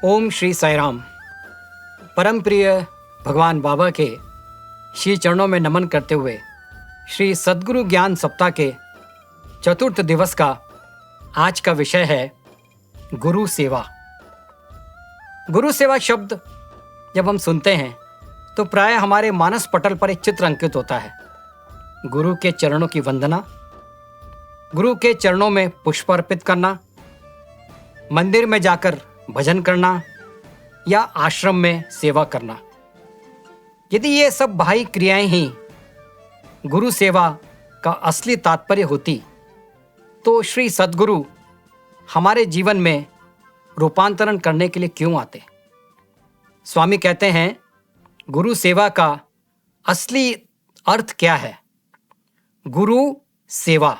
ओम श्री साई राम। परम प्रिय भगवान बाबा के श्री चरणों में नमन करते हुए श्री सद्गुरु ज्ञान सप्ताह के चतुर्थ दिवस का आज का विषय है गुरु सेवा। गुरु सेवा शब्द जब हम सुनते हैं तो प्राय हमारे मानस पटल पर एक चित्र अंकित होता है। गुरु के चरणों की वंदना, गुरु के चरणों में पुष्प अर्पित करना, मंदिर में जाकर भजन करना या आश्रम में सेवा करना। यदि ये सब बाह्य क्रियाएं ही गुरु सेवा का असली तात्पर्य होती तो श्री सद्गुरु हमारे जीवन में रूपांतरण करने के लिए क्यों आते। स्वामी कहते हैं गुरु सेवा का असली अर्थ क्या है। गुरु सेवा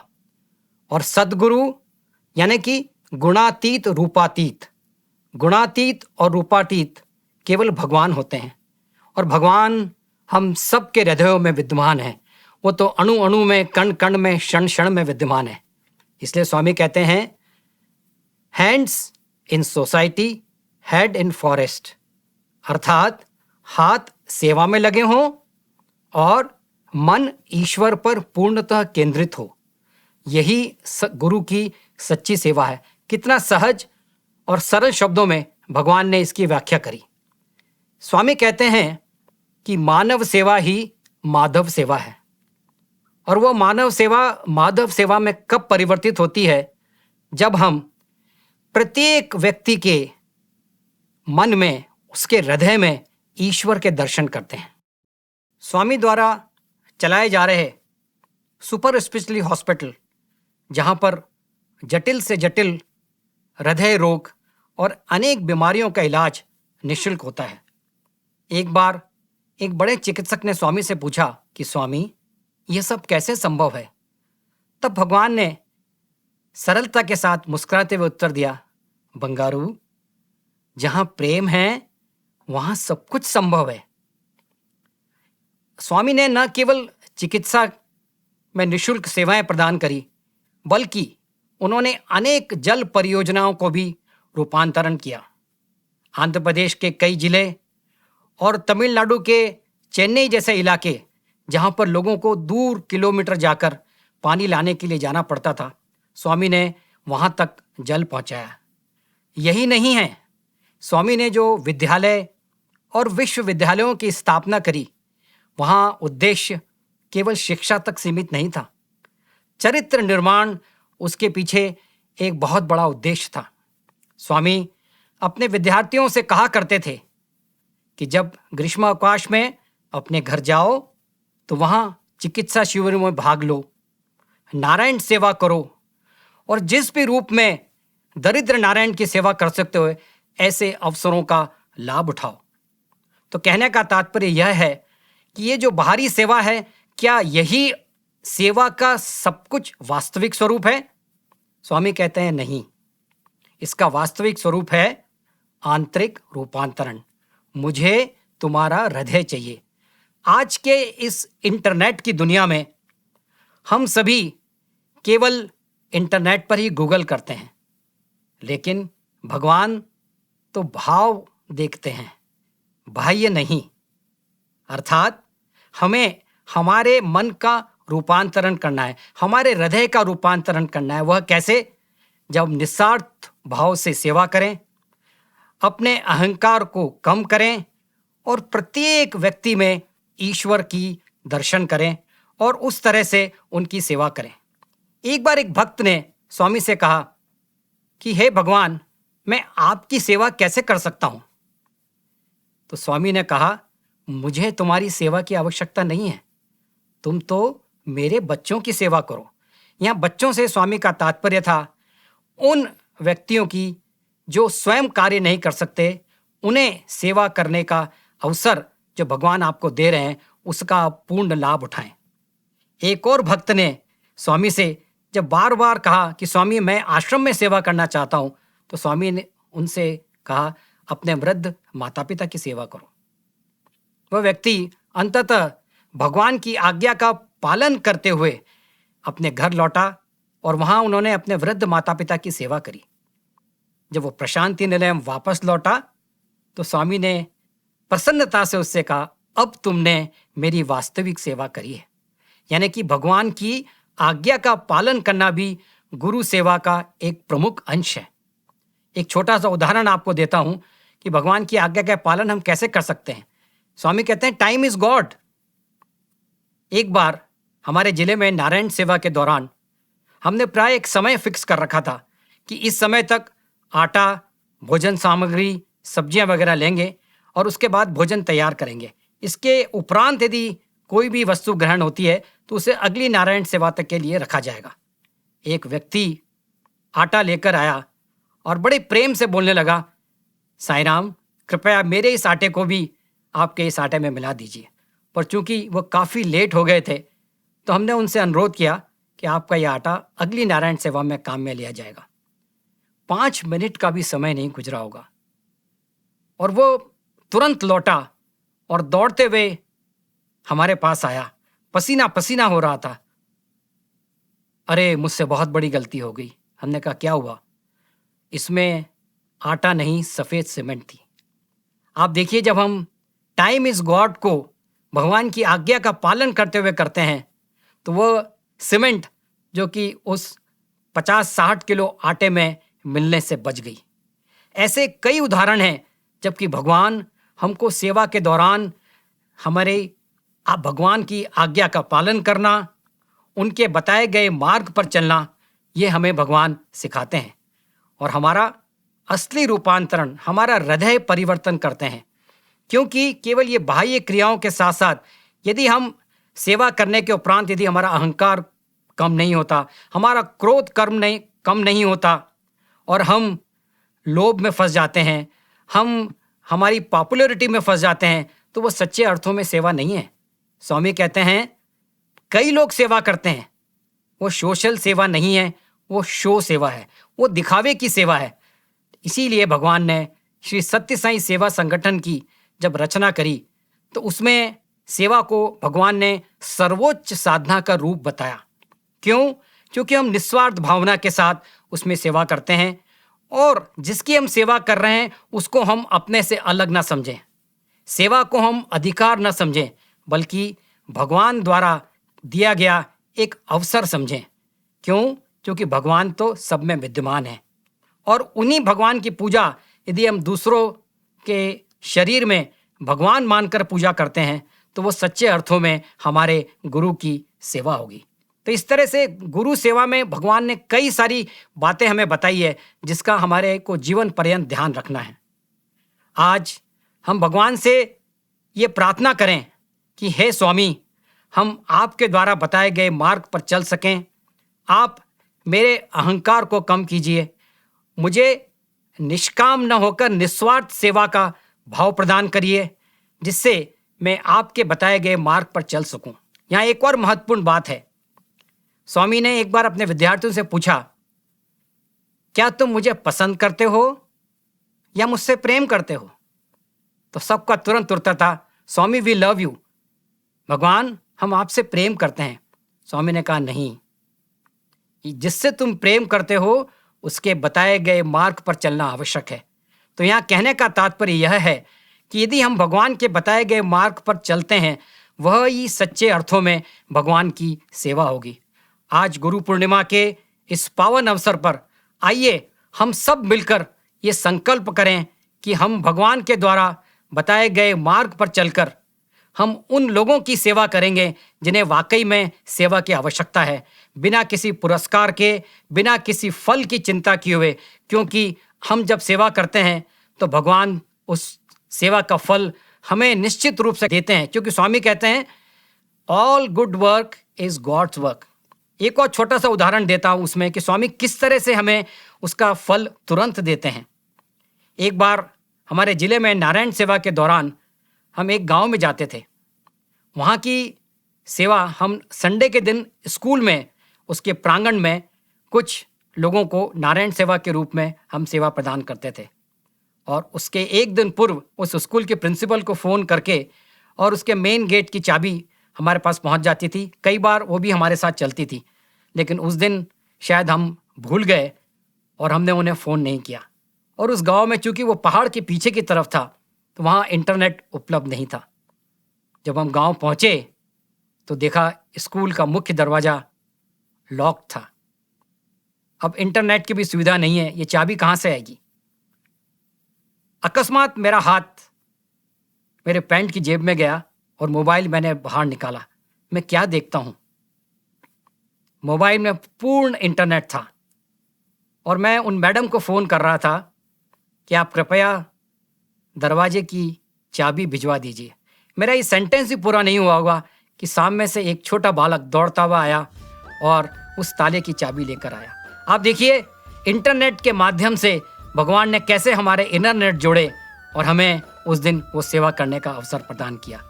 और सद्गुरु यानी कि गुणातीत रूपातीत। गुणातीत और रूपातीत केवल भगवान होते हैं और भगवान हम सब के हृदयों में विद्यमान है। वो तो अणु अणु में, कण कण में, क्षण क्षण में विद्यमान है। इसलिए स्वामी कहते हैं hands in society, head in forest, अर्थात हाथ सेवा में लगे हों और मन ईश्वर पर पूर्णतः केंद्रित हो। यही गुरु की सच्ची सेवा है। कितना सहज और सरल शब्दों में भगवान ने इसकी व्याख्या करी। स्वामी कहते हैं कि मानव सेवा ही माधव सेवा है और वह मानव सेवा माधव सेवा में कब परिवर्तित होती है, जब हम प्रत्येक व्यक्ति के मन में, उसके हृदय में ईश्वर के दर्शन करते हैं। स्वामी द्वारा चलाए जा रहे सुपर स्पेशलिटी हॉस्पिटल, जहां पर जटिल से जटिल हृदय रोग और अनेक बीमारियों का इलाज निःशुल्क होता है। एक बार एक बड़े चिकित्सक ने स्वामी से पूछा कि स्वामी, यह सब कैसे संभव है। तब भगवान ने सरलता के साथ मुस्कुराते हुए उत्तर दिया, बंगारू, जहां प्रेम है वहां सब कुछ संभव है। स्वामी ने न केवल चिकित्सा में निःशुल्क सेवाएं प्रदान करी, बल्कि उन्होंने अनेक जल परियोजनाओं को भी रूपांतरण किया। आंध्र प्रदेश के कई जिले और तमिलनाडु के चेन्नई जैसे इलाके, जहां पर लोगों को दूर किलोमीटर जाकर पानी लाने के लिए जाना पड़ता था, स्वामी ने वहां तक जल पहुंचाया। यही नहीं है, स्वामी ने जो विद्यालय और विश्वविद्यालयों की स्थापना करी, वहां उद्देश्य केवल शिक्षा तक सीमित नहीं था। चरित्र निर्माण उसके पीछे एक बहुत बड़ा उद्देश्य था। स्वामी अपने विद्यार्थियों से कहा करते थे कि जब ग्रीष्मावकाश में अपने घर जाओ तो वहां चिकित्सा शिविरों में भाग लो, नारायण सेवा करो और जिस भी रूप में दरिद्र नारायण की सेवा कर सकते हो, ऐसे अवसरों का लाभ उठाओ। तो कहने का तात्पर्य यह है कि ये जो बाहरी सेवा है, क्या यही सेवा का सब कुछ वास्तविक स्वरूप है? स्वामी कहते हैं नहीं, इसका वास्तविक स्वरूप है आंतरिक रूपांतरण। मुझे तुम्हारा हृदय चाहिए। आज के इस इंटरनेट की दुनिया में हम सभी केवल इंटरनेट पर ही गूगल करते हैं, लेकिन भगवान तो भाव देखते हैं, बाह्य नहीं। अर्थात हमें हमारे मन का रूपांतरण करना है, हमारे हृदय का रूपांतरण करना है। वह कैसे? जब निस्वार्थ भाव से सेवा करें, अपने अहंकार को कम करें और प्रत्येक व्यक्ति में ईश्वर की दर्शन करें और उस तरह से उनकी सेवा करें। एक बार एक भक्त ने स्वामी से कहा कि हे भगवान, मैं आपकी सेवा कैसे कर सकता हूं? तो स्वामी ने कहा, मुझे तुम्हारी सेवा की आवश्यकता नहीं है, तुम तो मेरे बच्चों की सेवा करो। यहां बच्चों से स्वामी का तात्पर्य था उन व्यक्तियों की जो स्वयं कार्य नहीं कर सकते, उन्हें सेवा करने का अवसर जो भगवान आपको दे रहे हैं, उसका पूर्ण लाभ उठाएं। एक और भक्त ने स्वामी से जब बार बार कहा कि स्वामी, मैं आश्रम में सेवा करना चाहता हूं, तो स्वामी ने उनसे कहा, अपने वृद्ध माता पिता की सेवा करो। वह व्यक्ति अंततः भगवान की आज्ञा का पालन करते हुए अपने घर लौटा और वहां उन्होंने अपने वृद्ध माता पिता की सेवा करी। जब वो प्रशांति निलयम वापस लौटा तो स्वामी ने प्रसन्नता से उससे कहा, अब तुमने मेरी वास्तविक सेवा करी है। यानी कि भगवान की आज्ञा का पालन करना भी गुरु सेवा का एक प्रमुख अंश है। एक छोटा सा उदाहरण आपको देता हूं कि भगवान की आज्ञा का पालन हम कैसे कर सकते हैं। स्वामी कहते हैं, टाइम इज गॉड। एक बार हमारे जिले में नारायण सेवा के दौरान हमने प्राय एक समय फिक्स कर रखा था कि इस समय तक आटा, भोजन सामग्री, सब्जियां वगैरह लेंगे और उसके बाद भोजन तैयार करेंगे। इसके उपरांत यदि कोई भी वस्तु ग्रहण होती है तो उसे अगली नारायण सेवा तक के लिए रखा जाएगा। एक व्यक्ति आटा लेकर आया और बड़े प्रेम से बोलने लगा, साईं राम, कृपया मेरे इस आटे को भी आपके इस आटे में मिला दीजिए। पर चूंकि वो काफ़ी लेट हो गए थे तो हमने उनसे अनुरोध किया कि आपका यह आटा अगली नारायण सेवा में काम में लिया जाएगा। 5 मिनट का भी समय नहीं गुजरा होगा और वो तुरंत लौटा और दौड़ते हुए हमारे पास आया, पसीना पसीना हो रहा था। अरे, मुझसे बहुत बड़ी गलती हो गई। हमने कहा, क्या हुआ? इसमें आटा नहीं, सफ़ेद सीमेंट थी। आप देखिए, जब हम टाइम इज गॉड को भगवान की आज्ञा का पालन करते हुए करते हैं तो वो सीमेंट जो कि उस 50-60 किलो आटे में मिलने से बच गई। ऐसे कई उदाहरण हैं जबकि भगवान हमको सेवा के दौरान हमारे भगवान की आज्ञा का पालन करना, उनके बताए गए मार्ग पर चलना, ये हमें भगवान सिखाते हैं और हमारा असली रूपांतरण, हमारा हृदय परिवर्तन करते हैं। क्योंकि केवल ये बाह्य क्रियाओं के साथ साथ यदि हम सेवा करने के उपरांत यदि हमारा अहंकार कम नहीं होता, हमारा क्रोध कम नहीं होता और हम लोभ में फंस जाते हैं, हम हमारी पॉपुलैरिटी में फंस जाते हैं, तो वो सच्चे अर्थों में सेवा नहीं है। स्वामी कहते हैं, कई लोग सेवा करते हैं, वो सोशल सेवा नहीं है, वो शो सेवा है, वो दिखावे की सेवा है। इसीलिए भगवान ने श्री सत्य साई सेवा संगठन की जब रचना करी तो उसमें सेवा को भगवान ने सर्वोच्च साधना का रूप बताया। क्यों? क्योंकि हम निस्वार्थ भावना के साथ उसमें सेवा करते हैं और जिसकी हम सेवा कर रहे हैं उसको हम अपने से अलग ना समझें, सेवा को हम अधिकार ना समझें, बल्कि भगवान द्वारा दिया गया एक अवसर समझें। क्यों? क्योंकि भगवान तो सब में विद्यमान है और उन्हीं भगवान की पूजा यदि हम दूसरों के शरीर में भगवान मानकर पूजा करते हैं तो वो सच्चे अर्थों में हमारे गुरु की सेवा होगी। तो इस तरह से गुरु सेवा में भगवान ने कई सारी बातें हमें बताई है जिसका हमारे को जीवन पर्यंत ध्यान रखना है। आज हम भगवान से ये प्रार्थना करें कि हे स्वामी, हम आपके द्वारा बताए गए मार्ग पर चल सकें। आप मेरे अहंकार को कम कीजिए, मुझे निष्काम न होकर निस्वार्थ सेवा का भाव प्रदान करिए जिससे मैं आपके बताए गए मार्ग पर चल सकूं। यहाँ एक और महत्वपूर्ण बात है। स्वामी ने एक बार अपने विद्यार्थियों से पूछा, क्या तुम मुझे पसंद करते हो या मुझसे प्रेम करते हो? तो सबका तुरंत उत्तर था, स्वामी वी लव यू। भगवान, हम आपसे प्रेम करते हैं। स्वामी ने कहा, नहीं, जिससे तुम प्रेम करते हो उसके बताए गए मार्ग पर चलना आवश्यक है। तो यहाँ कहने का तात्पर्य यह है कि यदि हम भगवान के बताए गए मार्ग पर चलते हैं, वह ही सच्चे अर्थों में भगवान की सेवा होगी। आज गुरु पूर्णिमा के इस पावन अवसर पर आइए हम सब मिलकर ये संकल्प करें कि हम भगवान के द्वारा बताए गए मार्ग पर चलकर हम उन लोगों की सेवा करेंगे जिन्हें वाकई में सेवा की आवश्यकता है, बिना किसी पुरस्कार के, बिना किसी फल की चिंता किए हुए। क्योंकि हम जब सेवा करते हैं तो भगवान उस सेवा का फल हमें निश्चित रूप से देते हैं। क्योंकि स्वामी कहते हैं, all good work is God's work. एक और छोटा सा उदाहरण देता हूं उसमें कि स्वामी किस तरह से हमें उसका फल तुरंत देते हैं। एक बार हमारे जिले में नारायण सेवा के दौरान हम एक गांव में जाते थे। वहाँ की सेवा हम संडे के दिन स्कूल में, उसके प्रांगण में कुछ लोगों को नारायण सेवा के रूप में हम सेवा प्रदान करते थे। और उसके एक दिन पूर्व उस स्कूल के प्रिंसिपल को फ़ोन करके और उसके मेन गेट की चाबी हमारे पास पहुंच जाती थी। कई बार वो भी हमारे साथ चलती थी, लेकिन उस दिन शायद हम भूल गए और हमने उन्हें फ़ोन नहीं किया। और उस गांव में चूंकि वो पहाड़ के पीछे की तरफ था तो वहाँ इंटरनेट उपलब्ध नहीं था। जब हम गांव पहुँचे तो देखा स्कूल का मुख्य दरवाज़ा लॉक था। अब इंटरनेट की भी सुविधा नहीं है, ये चाबी कहाँ से आएगी? अकस्मात मेरा हाथ मेरे पैंट की जेब में गया और मोबाइल मैंने बाहर निकाला। मैं क्या देखता हूँ, मोबाइल में पूर्ण इंटरनेट था और मैं उन मैडम को फ़ोन कर रहा था कि आप कृपया दरवाजे की चाबी भिजवा दीजिए। मेरा ये सेंटेंस भी पूरा नहीं हुआ होगा कि सामने से एक छोटा बालक दौड़ता हुआ आया और उस ताले की चाबी लेकर आया। आप देखिए इंटरनेट के माध्यम से भगवान ने कैसे हमारे इंटरनेट जोड़े और हमें उस दिन वो सेवा करने का अवसर प्रदान किया।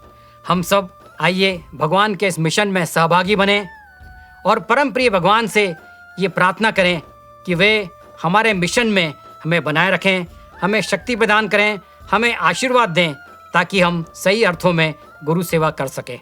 हम सब आइए भगवान के इस मिशन में सहभागी बने और परम प्रिय भगवान से ये प्रार्थना करें कि वे हमारे मिशन में हमें बनाए रखें, हमें शक्ति प्रदान करें, हमें आशीर्वाद दें ताकि हम सही अर्थों में गुरु सेवा कर सकें।